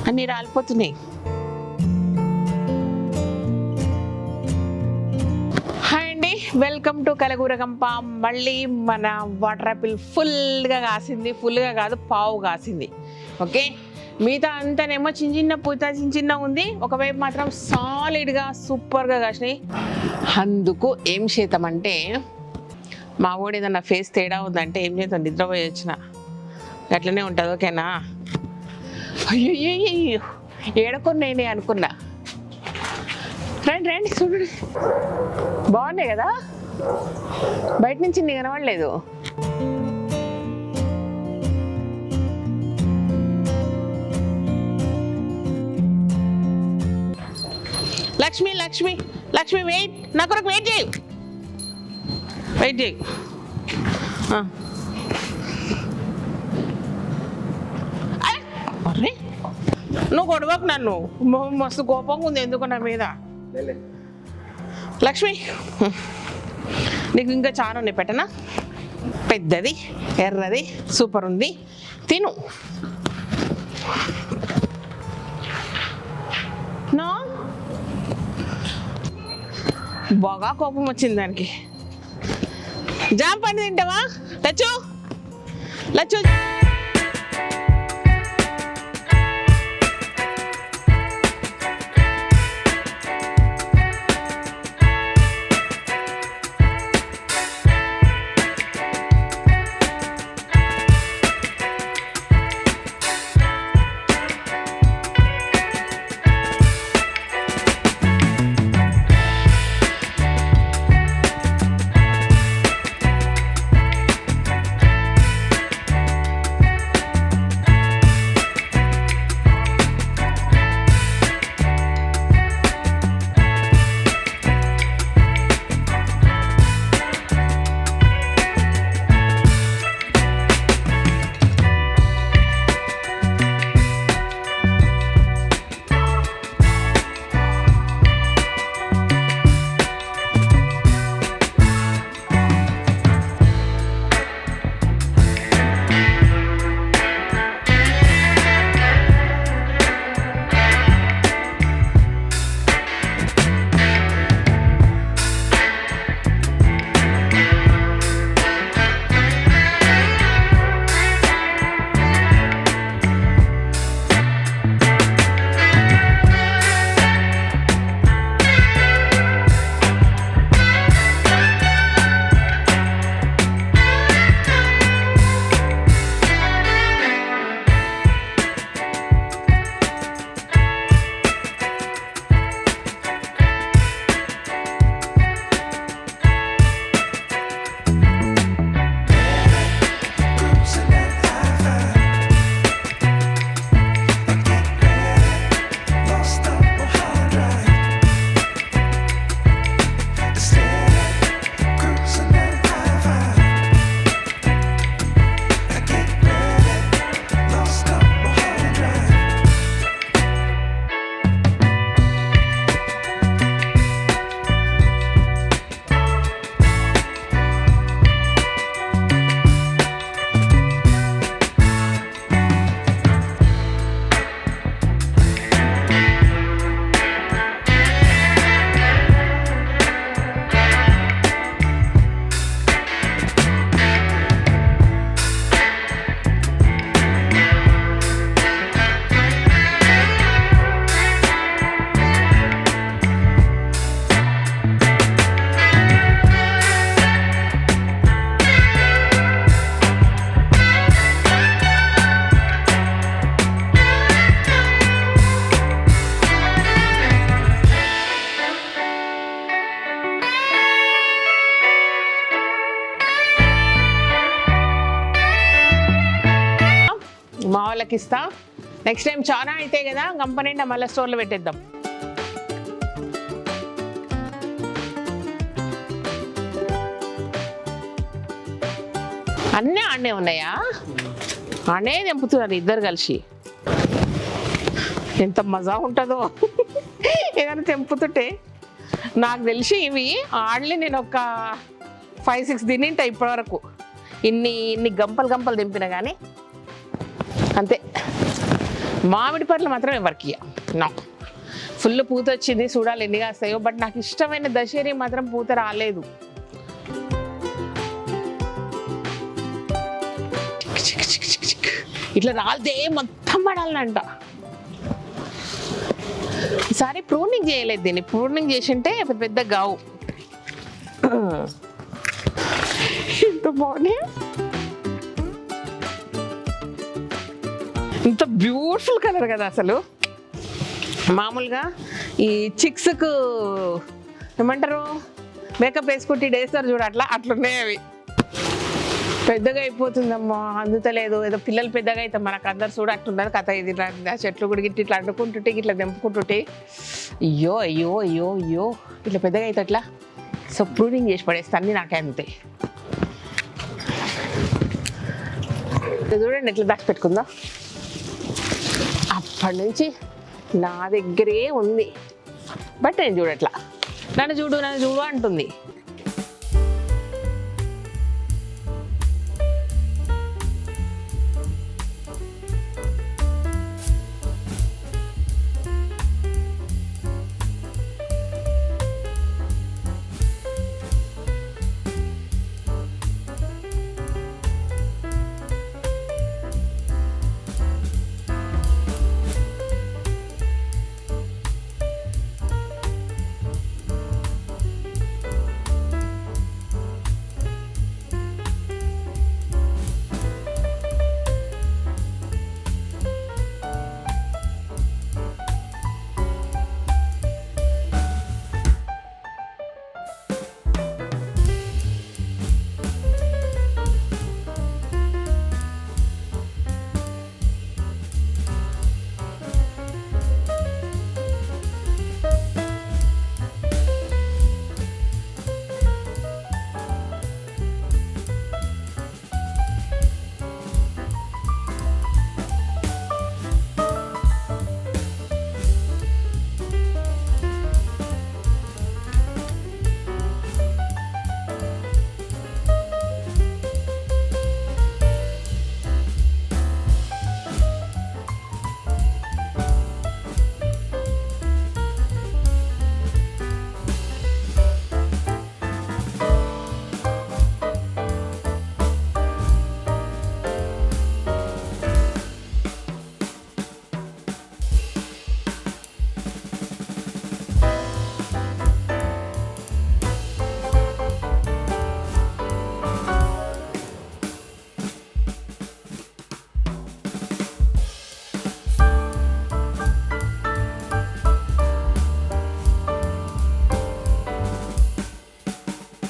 అన్నీ రాలిపోతున్నాయి. హాయ్ అండి, welcome to Kalagooragampa. మళ్ళీ మన వాటర్ యాపిల్ ఫుల్గా కాసింది. ఫుల్గా కాదు, పావు కాసింది. ఓకే, మిగతా అంతానేమో చిన్న పూత చిన్న ఉంది. ఒకవైపు మాత్రం సాలిడ్గా సూపర్గా కాసినాయి. అందుకు ఏం చేద్దామంటే, మా వాడు ఏదన్నా ఫేస్ తేడా ఉందంటే ఏం చేద్దాం, నిద్రపోయి వచ్చిన అట్లనే ఉంటుంది. ఓకేనా? అయ్యో ఏడకొని నేనే అనుకున్నా. రండి రండి, చూడండి బాగున్నాయి కదా. బయట నుంచి నీ కనబడలేదు. లక్ష్మి లక్ష్మి లక్ష్మి, వెయిట్, నా కొరకు వెయిట్ చేయి, వెయిట్ చేయి. అరే నువ్వు గొడవకు, నన్ను మస్తు కోపంగా ఉంది ఎందుకు నా మీద. లక్ష్మి, నీకు ఇంకా చాలా ఉన్నాయి, పెట్టనా? పెద్దది, ఎర్రది, సూపర్ ఉంది, తిను. నా బాగా కోపం వచ్చింది దానికి. జామ పండు తింటావా లచ్చు? లచ్చు మా వాళ్ళకి ఇస్తా. నెక్స్ట్ టైం చాలా అయితే కదా కంపెనీ మళ్ళీ స్టోర్లో పెట్టేద్దాం. అన్నీ ఆడనే ఉన్నాయా? ఆడే తెంపుతున్నారు ఇద్దరు కలిసి. ఎంత మజా ఉంటుందో ఏదైనా తెంపుతుంటే. నాకు తెలిసి ఇవి ఆడలే నేను ఒక 5-6 తినింటా ఇప్పటివరకు. ఇన్ని గంపలు తెంపినా కానీ అంతే. మామిడి పండ్లు మాత్రం ఎవరికి నా ఫుల్ పూత వచ్చింది, చూడాలి ఎన్ని కాస్తాయో. బట్ నాకు ఇష్టమైన దశేరి మాత్రం పూత రాలేదు. ఇట్లా రాలితే మొత్తం పడాలంట. ఈసారి ప్రూనింగ్ చేయలేదు, దీన్ని ప్రూనింగ్ చేసింటే పెద్ద గావు. ఇంత బాగున్నాయి, ఇంత బ్యూటిఫుల్ కలర్ కదా అసలు. మామూలుగా ఈ చిక్స్కు ఏమంటారు మేకప్ వేసుకుంటే వేస్తారు చూడ, అట్లున్నాయి అవి. పెద్దగా అయిపోతుందమ్మా, అందుతలేదు. ఏదో పిల్లలు పెద్దగా అయితే మనకు అందరు చూడ అట్లున్నారు కథ. ఇది ఆ చెట్లు కూడా గిట్టి ఇట్లా అడ్డుకుంటుంటే ఇట్లా తెంపుకుంటుంటే అయ్యో అయ్యో అయ్యో అయ్యో ఇట్లా పెద్దగా అయితే అట్లా. సో ప్రూనింగ్ చేసి పడేస్తే అన్నీ నాకే అంతే. చూడండి ఎట్లా దాచి పెట్టుకుందా. అప్పటి నుంచి నా దగ్గరే ఉంది, బట్ నేను చూడట్లా. నన్ను చూడు అంటుంది.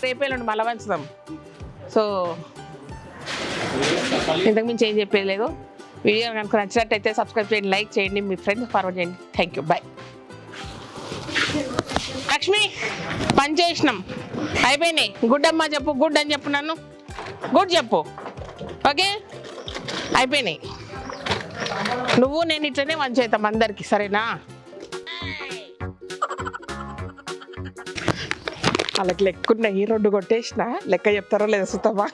రేపేళ్ళండి మళ్ళీ వంచుదాం. సో ఇంతకు మించి ఏం చెప్పేది లేదు. వీడియో కనుక నచ్చినట్టయితే సబ్స్క్రైబ్ చేయండి, లైక్ చేయండి, మీ ఫ్రెండ్స్ ఫార్వర్డ్ చేయండి. Thank you, bye. లక్ష్మి పని చేసినాం, అయిపోయినాయి. గుడ్ అమ్మా చెప్పు, గుడ్ అని చెప్పు, నన్ను గుడ్ చెప్పు. ఓకే అయిపోయినాయి. నువ్వు నేను ఇట్లనే మంచి అవుతాం అందరికి, సరేనా? వాళ్ళకి లెక్కున్న ఈ 2 కొట్టేసిన లెక్క చెప్తారో లేదా సుతమా.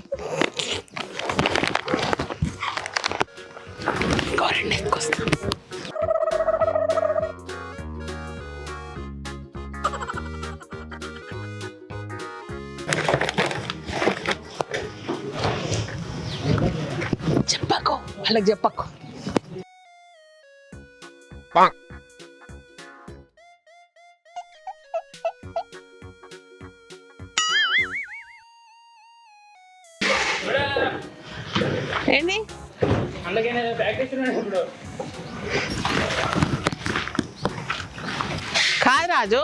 చెప్పకు, వాళ్ళకి చెప్పకు. ఏంటి కాదు రాజు,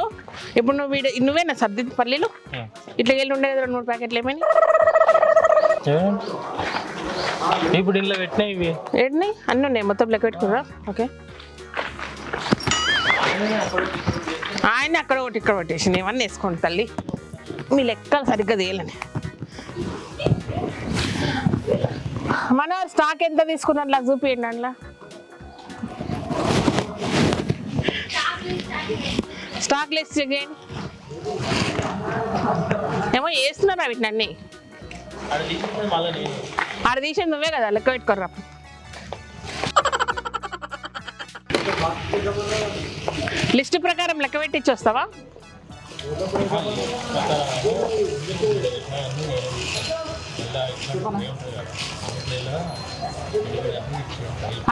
ఇప్పుడు నువ్వేనా సర్దింది పల్లీలు? ఇట్లా వెళ్ళి ఉండే కదా 2-3 ప్యాకెట్లు. ఏమని ఇప్పుడు ఇంట్లో పెట్టినాయి, ఇవి ఏంటి అన్నీ ఉన్నాయి, మొత్తం లెక్క పెట్టుకురా. ఓకే ఆయన అక్కడ ఒకటి ఇక్కడ పెట్టేసి ఇవన్నీ వేసుకోండి తల్లి, మీ లెక్కలు సరిగ్గా తేలని. మన స్టాక్ ఎంత తీసుకున్నారు నాకు చూపించండి. అందులో స్టాక్ లిస్ట్ చేయండి. ఏమో వేస్తున్నారా వీటిని అన్నీ? ఆడ తీసేది నువ్వే కదా, లెక్క పెట్టుకోర్రా. లిస్ట్ ప్రకారం లెక్క పెట్టి ఇచ్చొస్తావా?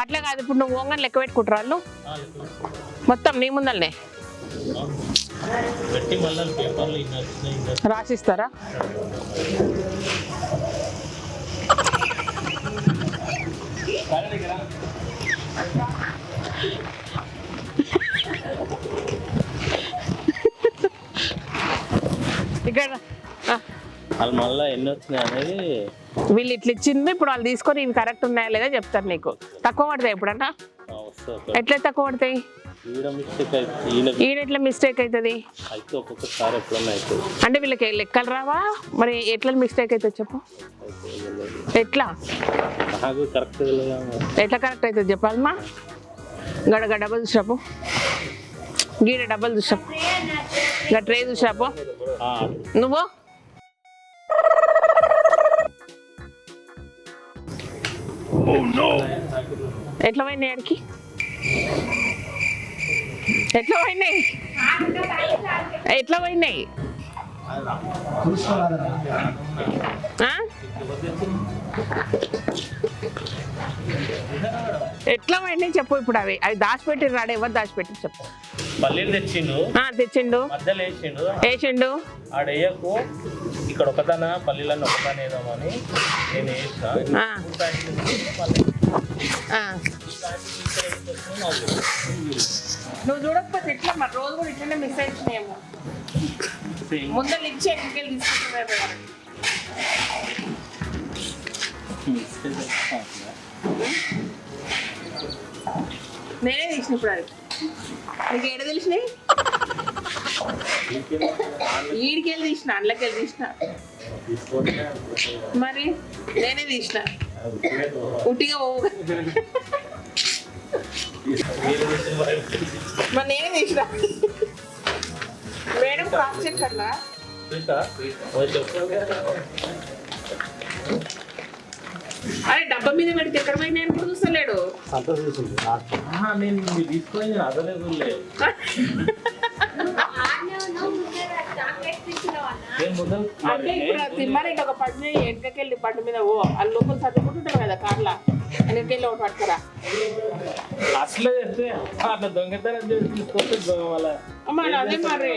అట్లా కాదు, ఇప్పుడు నువ్వు ఓంగని లెక్క పెట్టుకుంటారు వాళ్ళు మొత్తం నీ ముందల్నే రాసిస్తారా? ఇక్కడ వాళ్ళు మళ్ళీ ఎన్ని వచ్చినాయి అనేది వీళ్ళు ఇట్లా ఇచ్చింది, ఇప్పుడు వాళ్ళు తీసుకొని ఇవి కరెక్ట్ ఉన్నాయా లేదా చెప్తారు నీకు. తక్కువ పడతాయి ఎప్పుడన్నా? ఎట్లా తక్కువ పడతాయి? ఈయన ఎట్లా మిస్టేక్ అవుతుంది ఒక్కొక్కసారి ఎప్పుడన్నా అవుతుంది. అంటే వీళ్ళకి లెక్కలు రావా మరి? ఎట్లా మిస్టేక్ అవుతుంది చెప్పు. ఎట్లా ఎట్లా కరెక్ట్ అవుతుంది చెప్పాలమ్మా? గడగ డబ్బులు చూసాపు, గీడ డబ్బులు చూసాపు, ఇంకా ట్రే చూసాపు. నువ్వు ఎట్లా పోయినాయి ఆడికి? ఎట్లా పోయినాయి? ఎట్లా పోయినాయి? ఎట్లా పోయినాయి చెప్పు ఇప్పుడు. అవి దాచిపెట్టి రాడు, ఎవరు దాచిపెట్టి చెప్పు. పల్లీలు తెచ్చిండు, మధ్యలో వేసిండు. ఆడేయకు ఇక్కడ ఒకదాన పల్లీలన్నీ ఒకదాని వేద్దామని నేను వేసిన. నువ్వు చూడకపోతే ఎట్లా మరి? రోజు కూడా ఇట్లనే మిస్ అవుతున్నాయేమో. ముందర ఇచ్చి ఎక్కడికి తీసుకుంటున్నారు. నేనే తీసిన ఇప్పుడు. అది నీకు ఏడ తెలిసినాయి? ఈడికెళ్ళి తీసిన, అండ్లకెళ్ళి తీసిన. మరి నేనే తీసిన, ఉట్టిగా పోవు. మరి నేనే తీసిన. మేడం క్రాస్ చెక్ అన్నా. అరే డబ్బా మీద పెడితే ఎక్కడ పోయి నేను చూస్తలేడు. నేను తీసుకొని అదలేదు. అంటే ఇప్పుడు తిమ్మారెడ్డి ఒక పండు వెనకకెళ్ళి పండు మీద ఓ ఆ లోపల చదువుకుంటుంటారు కదా కార్లా, వెనకెళ్ళి ఒకటి పట్టుకురా. అసలు చేస్తే అట్లా దొంగతనం చేసి తీసుకొస్తే దొంగ వాళ్ళ మరి అదే మరి